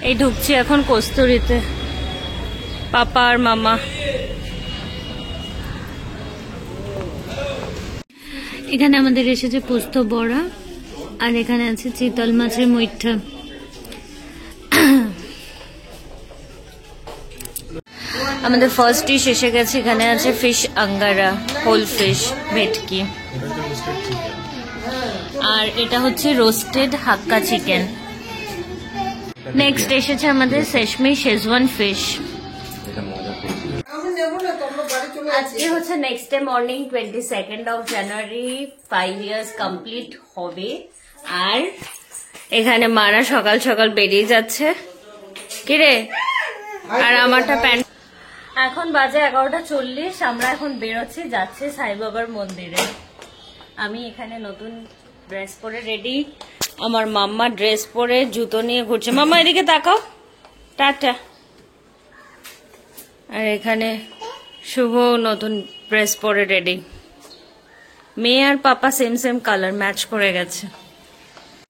এই ঢুকছি এখন কস্তুরীতে, পাপা আর মামা। এখানে আমাদের এসেছে পোস্ত বড়া, আর এখানে আছে চিতল মাছের মুইঠা। আমাদের ফার্স্ট ডিশ এসে গেছে, এখানে আছে ফিশ আঙ্গারা, হোল ফিশ ভেটকি, আর এটা হচ্ছে রোস্টেড হাক্কা চিকেন। নেক্সট এসেছে আমাদের সেশমি শেজওয়ান ফিশ। আজকে হচ্ছে next day morning 22nd of January, 5 years complete হবে। আর এখানে মারা সকাল সকাল বেরিয়ে যাচ্ছে, কিরে? আর আমারটা প্যান্ট। এখন বাজে 11:40, আমরা এখন বেরোচ্ছি, যাচ্ছে সাই বাবার মন্দিরে। আমি এখানে নতুন ড্রেস পরে রেডি, আমার মাম্মা ড্রেস পরে জুতো নিয়ে ঘুরছে। মাম্মা এদিকে তাকাও, টাটা। আর এখানে শুভ নতুন ড্রেস পরে রেডি, মেয়ে আর পাপা সেম সেম কালার ম্যাচ করে গেছে।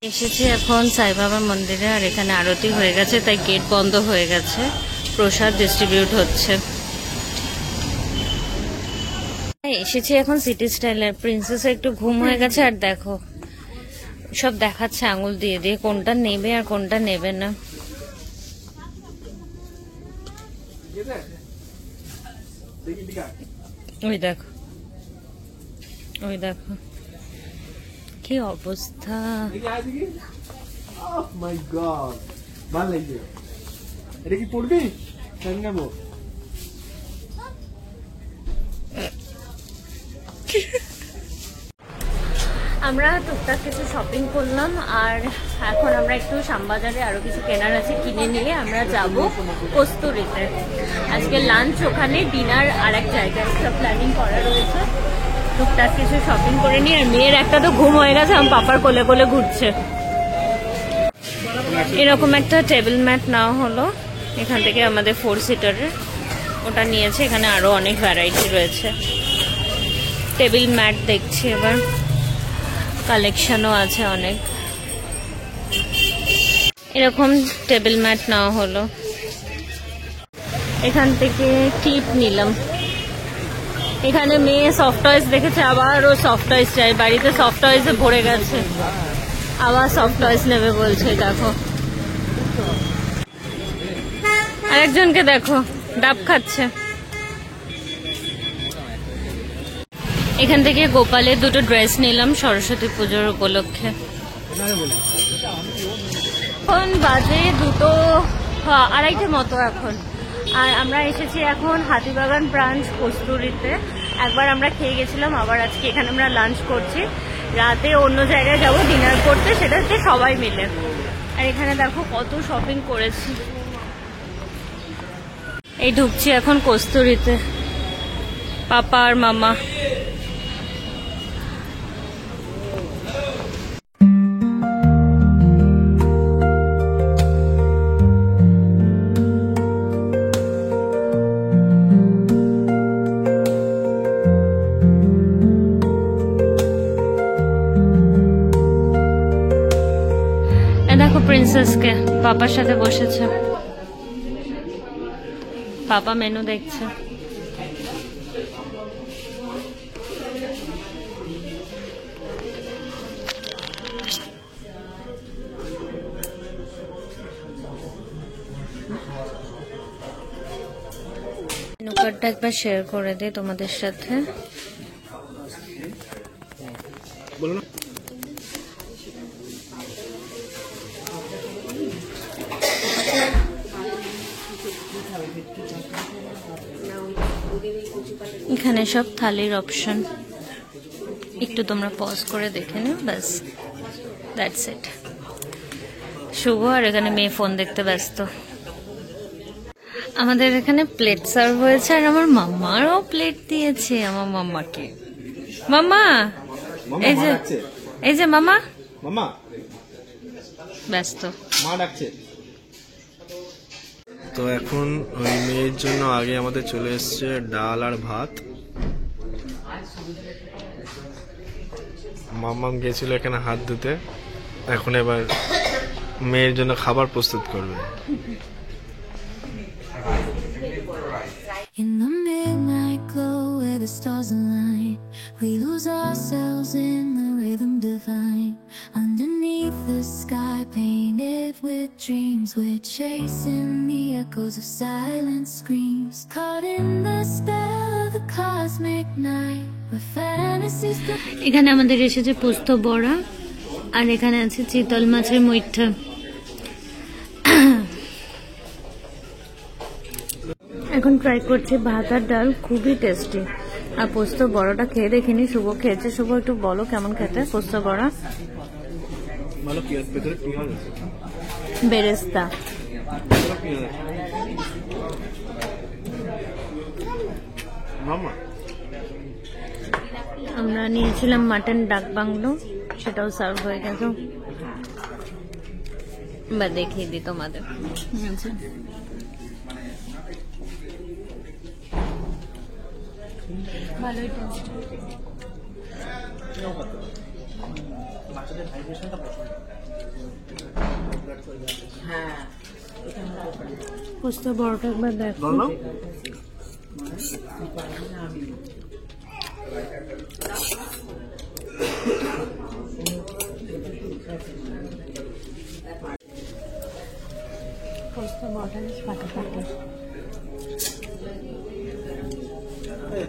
এসেছি এখন সাই বাবার মন্দিরে, আর এখানে আরতি হয়ে গেছে, তাই গেট বন্ধ হয়ে গেছে, প্রসাদ ডিস্ট্রিবিউট হচ্ছে। এসেছি এখন সিটি স্টাইলের। প্রিন্সেস একটু ঘুম হয়ে গেছে, আর দেখো সব দেখাচ্ছে আঙুল দিয়ে দিয়ে কোনটা নেবে আর কোনটা নেবে না। ওই দেখো, ওই দেখো কি অবস্থা। এটা কি পড়বি? নেবো। আমরা টুকটাক কিছু শপিং করলাম, আর এখন আমরা একটু শ্যামবাজারে আরো কিছু কেনার আছে, কিনে নিয়ে আমরা যাব কস্তুরীতে। আজকে লাঞ্চ ওখানে, ডিনার আর এক জায়গায় সব প্ল্যানিং করা রয়েছে। টুকটাক কিছু শপিং করে নিয়ে, আর মেয়ের একটা তো ঘুম হয়ে গেছে, আমার পাপার কোলে কোলে ঘুরছে। এরকম একটা টেবিল ম্যাট নেওয়া হলো এখান থেকে, আমাদের 4 সিটারের ওটা নিয়েছে। এখানে আরো অনেক ভ্যারাইটি রয়েছে টেবিল ম্যাট, দেখছি এবার কালেকশনও আছে অনেক। এরকম টেবিল ম্যাট নেওয়া হলো। এখান থেকে টিপ নিলাম। এখানে মেয়ে সফট টয়েস দেখেছে, আবার ও সফট টয়েস চাই, বাড়িতে সফট টয়েসে ভরে গেছে, আবার সফট টয়েস নেবে বলছে। দেখো আরেকজনকে দেখো ডাব খাচ্ছে। এখান থেকে গোপালের দুটো ড্রেস নিলাম সরস্বতী পুজোর উপলক্ষে। এখন বাজে 2:30 মতো এখন, আর আমরা এসেছি এখন হাতিবাগান ব্রাঞ্চ কস্তুরীতে। একবার আমরা খেয়ে গেছিলাম, আবার আজকে এখানে আমরা লাঞ্চ করছি। রাতে অন্য জায়গায় যাব ডিনার করতে, সেটা হচ্ছে সবাই মিলে। আর এখানে দেখো কত শপিং করেছি। এই ঢুকছি এখন কস্তুরীতে, পাপা আর মামা। দেখো প্রিন্সেসকে পাপার সাথে বসেছে, পাপা মেনু দেখছে। মেনু কার্ডটা একবার শেয়ার করে দিই তোমাদের সাথে। এখানে সব থালির অপশন, একটু তোমরা পজ করে দেখে নিও, ব্যাস দ্যাটস ইট। শুভ আর এখানে মেয়ে ফোন দেখতে ব্যস্ত। আমাদের এখানে প্লেট সার্ভ হয়েছে, আর আমার মাম্মারও প্লেট দিয়েছে আমার মাম্মাকে। মাম্মা এই যে মামা মামা ব্যস্ত, মা ডাকছে। তো এখন ওই মেয়ের জন্য আগে আমাদের চলে এসছে ডাল আর ভাত। মাম্মাম গেছিল এখানে হাত ধুতে, এখন এবার মেয়ের জন্য খাবার প্রস্তুত করবে। In the midnight glow where the stars align, we lose ourselves in the rhythm divine. Underneath the sky painted with dreams, we're chasing the echoes of silent screams. Caught in the spell of the cosmic night, where fantasies এখানে আমাদের এসেছে পোস্ত বড়া, আর এখানে আছে চিতল মাছের মুইঠা। এখন ট্রাই করছি ভাত আর ডাল, খুবই টেস্টি। আর পোস্ত বড়াটা খেয়ে দেখিনি, শুভ খেয়েছে। শুভ একটু বলো কেমন খেতে পোস্ত বড়া? বেরেস্তা। আমরা নিয়েছিলাম মাটন ডাক বাংলো, সেটাও সার্ভ হয়ে গেছে। বা দেখিয়ে দিই তোমাদের। ভালোই টেস্ট। পোস্ত বড়টা একবার দেখো। পোস্ত বড়টা ফাটাফাটি,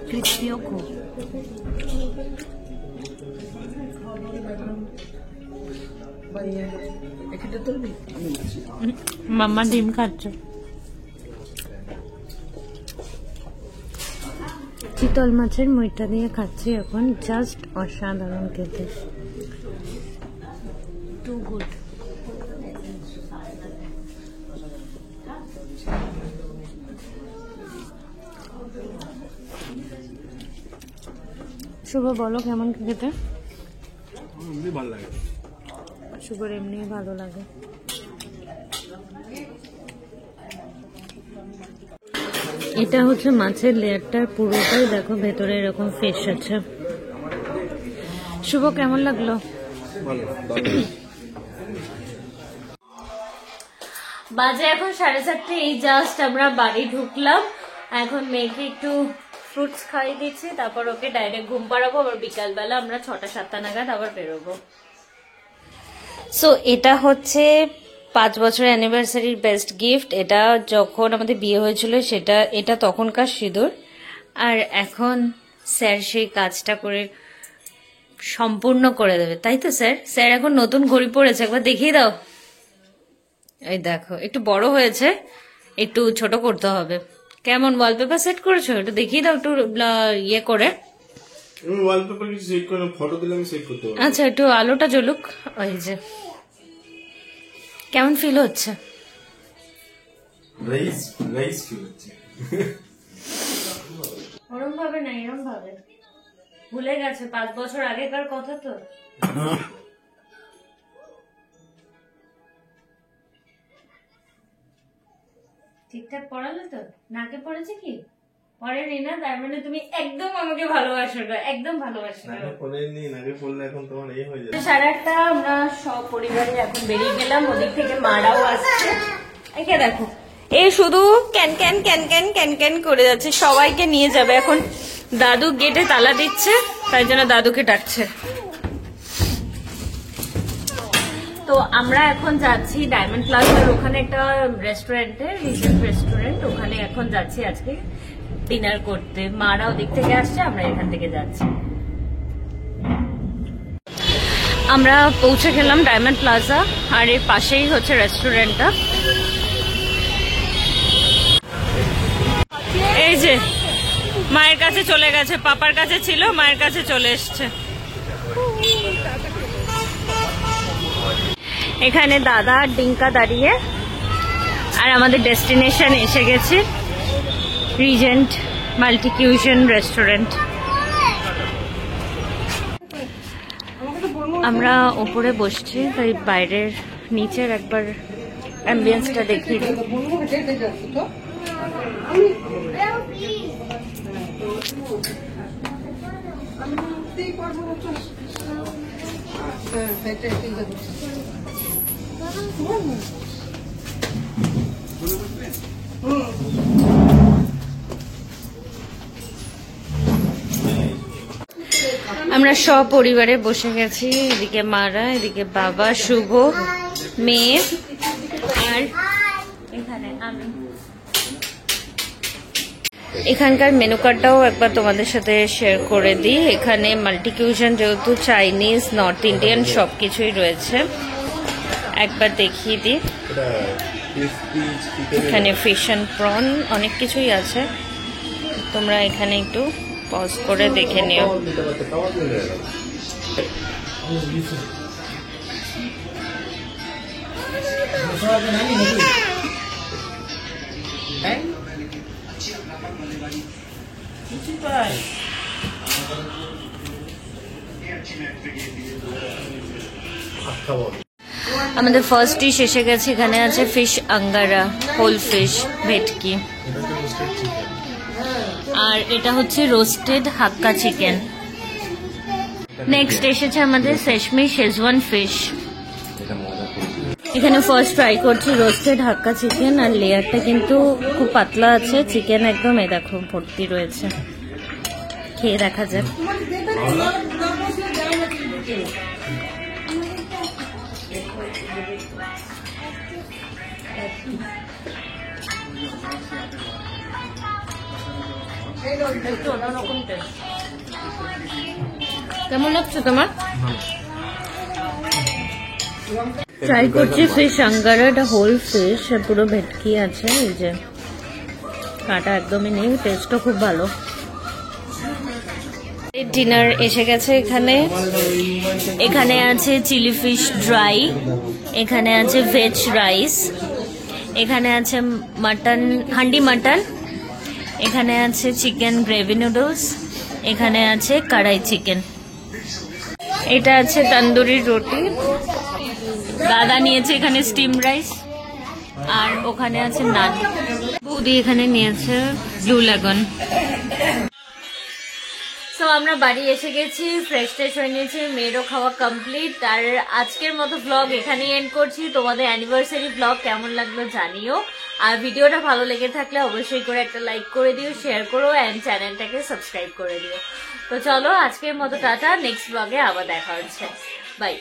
ক্রিস্পিও খুব। মাম্মা ডিম খাচ্ছে। চিতল মাছের মুইটা দিয়ে খাচ্ছি এখন, জাস্ট অসাধারণ খেতে, টু গুড। শুভ বলো কেমন খেতে? ভালো লাগে। শুভর এমনি ভালো লাগে। এটা হচ্ছে মাছের লেয়ারটার পুরোটাই দেখো, ভেতরে এরকম ফিশ আছে। শুভ কেমন লাগলো? বাজে এখন 4:30, এই জাস্ট আমরা বাড়ি ঢুকলাম। এখন মেয়েকে একটু ফ্রুটস খাইয়ে দিচ্ছি, তারপর ওকে ডাইরেক্ট ঘুম পাড়াবো। আবার বিকালবেলা আমরা 6টা-7টা নাগাদ আবার বেরোবো। সো এটা হচ্ছে 5 বছর অ্যানিভার্সারির বেস্ট গিফট। এটা যখন আমাদের বিয়ে হয়েছিল এটা তখনকার সিঁদুর। আর এখন স্যার সেই কাজটা করে সম্পূর্ণ করে দেবে, তাই তো স্যার? স্যার এখন নতুন ঘড়ি পড়েছে, একবার দেখিয়ে দাও। এই দেখো, একটু বড় হয়েছে, একটু ছোট করতে হবে। কেমন ওয়ালপেপার সেট করেছো? একটু দেখিয়ে দাও, একটু ইয়ে করে। ওয়ালপেপার কিছু সেট করে ফটো দিলে আমি সেট করতে পারবো। আচ্ছা, একটু আলোটা জ্বলুক। ওই যে, কেমন ফিল হচ্ছে? রাইস ফিল হচ্ছে। ওরম ভাবে না, এরম ভাবে। ভুলে গেছে 5 বছর আগেকার কথা তো। ঠিকঠাক পড়ালে তো? নাকে পড়েছে কি? পড়েনি না, তার মানে তুমি একদম আমাকে ভালোবাসো না, একদম ভালোবাসো না। সাড়ে 8টা আমরা সব পরিবারে এখন বেরিয়ে গেলাম। ওদিক থেকে মারাও আসছে। একে দেখো, এই শুধু can can can can can can করে যাচ্ছে, সবাইকে নিয়ে যাবে। এখন দাদু গেটে তালা দিচ্ছে, তাই জন্য দাদুকে ডাকছে। তো আমরা এখন যাচ্ছি ডায়মন্ড প্লাজার ওখানে একটা রেস্টুরেন্টে, রিজেন্ট রেস্টুরেন্ট, ওখানে এখন যাচ্ছি আজকে ডিনার করতে। মারা ওদিক থেকে আসছে, আমরা এখান থেকে যাচ্ছি। আমরা পৌঁছে গেলাম ডায়মন্ড প্লাজা, আর এর পাশেই হচ্ছে রেস্টুরেন্টটা। এই যে মায়ের কাছে চলে গেছে, পাপার কাছে ছিল, মায়ের কাছে চলে এসছে। এখানে দাদা আর ডিঙ্কা দাঁড়িয়ে, আর আমাদের ডেস্টিনেশন এসে গেছে, রিজেন্ট মাল্টিকিউশন রেস্টুরেন্ট। আমরা ওপরে বসছি, তাই বাইরের নিচের একবার অ্যাম্বিয়েন্সটা দেখিয়ে দিই। আমরা সপরিবারে বসে গেছি, এদিকে মারা, এদিকে বাবা, শুভ, মেয়ে আর এখানে আমি। এখানকার মেনু কার্ডটাও একবার তোমাদের সাথে শেয়ার করে দিই। এখানে মাল্টি কিউশন, যেহেতু চাইনিজ, নর্থ ইন্ডিয়ান সবকিছুই রয়েছে, একবার দেখিয়ে দিই। এখানে ফিশ অ্যান্ড প্রন অনেক কিছুই আছে, তোমরা এখানে একটু পজ করে দেখে নিও। আমাদের ফার্স্ট ডিশ এসে গেছে, এখানে আছে ফিশ আঙ্গারা, হোল ফিশ, ভেটকি, আর এটা হচ্ছে রোস্টেড হাক্কা চিকেন। নেক্সট এসেছে আমাদের সেশমি শেজওয়ান ফিশ। এখানে ফার্স্ট ট্রাই করছি রোস্টেড হাক্কা চিকেন, আর লেয়ারটা কিন্তু খুব পাতলা আছে, চিকেন একদম এ দেখো ভর্তি রয়েছে। খেয়ে দেখা যাক। কেমন লাগছে তোমার? ট্রাই করছি ফিশ আঙ্গারা, এটা হোল ফিশ, পুরো ভেটকি আছে, এই যে কাটা একদমই নেই, টেস্টও খুব ভালো। ডিনার এসে গেছে এখানে। এখানে আছে চিলি ফিশ ড্রাই, এখানে আছে ভেজ রাইস, এখানে আছে মাটন, হান্ডি মাটন, এখানে আছে চিকেন গ্রেভি নুডলস, এখানে আছে কড়াই চিকেন, এটা আছে তন্দুরি রুটি, দাদা নিয়েছে এখানে স্টিম রাইস, আর ওখানে আছে নান। বৌদি এখানে নিয়েছে ব্লু লেগন। সো আমরা বাড়ি এসে গেছি, ফ্রেশ ট্রেশ হয়ে নিয়েছি, মেয়েরও খাওয়া কমপ্লিট। আর আজকের মতো ব্লগ এখানেই এন্ড করছি। তোমাদের অ্যানিভার্সারি ব্লগ কেমন লাগলো জানিও, আর ভিডিওটা ভালো লেগে থাকলে অবশ্যই করে একটা লাইক করে দিও, শেয়ার করো, অ্যান্ড চ্যানেলটাকে সাবস্ক্রাইব করে দিও। তো চলো আজকের মতো টাটা, নেক্সট ব্লগে আবার দেখা হচ্ছে, বাই।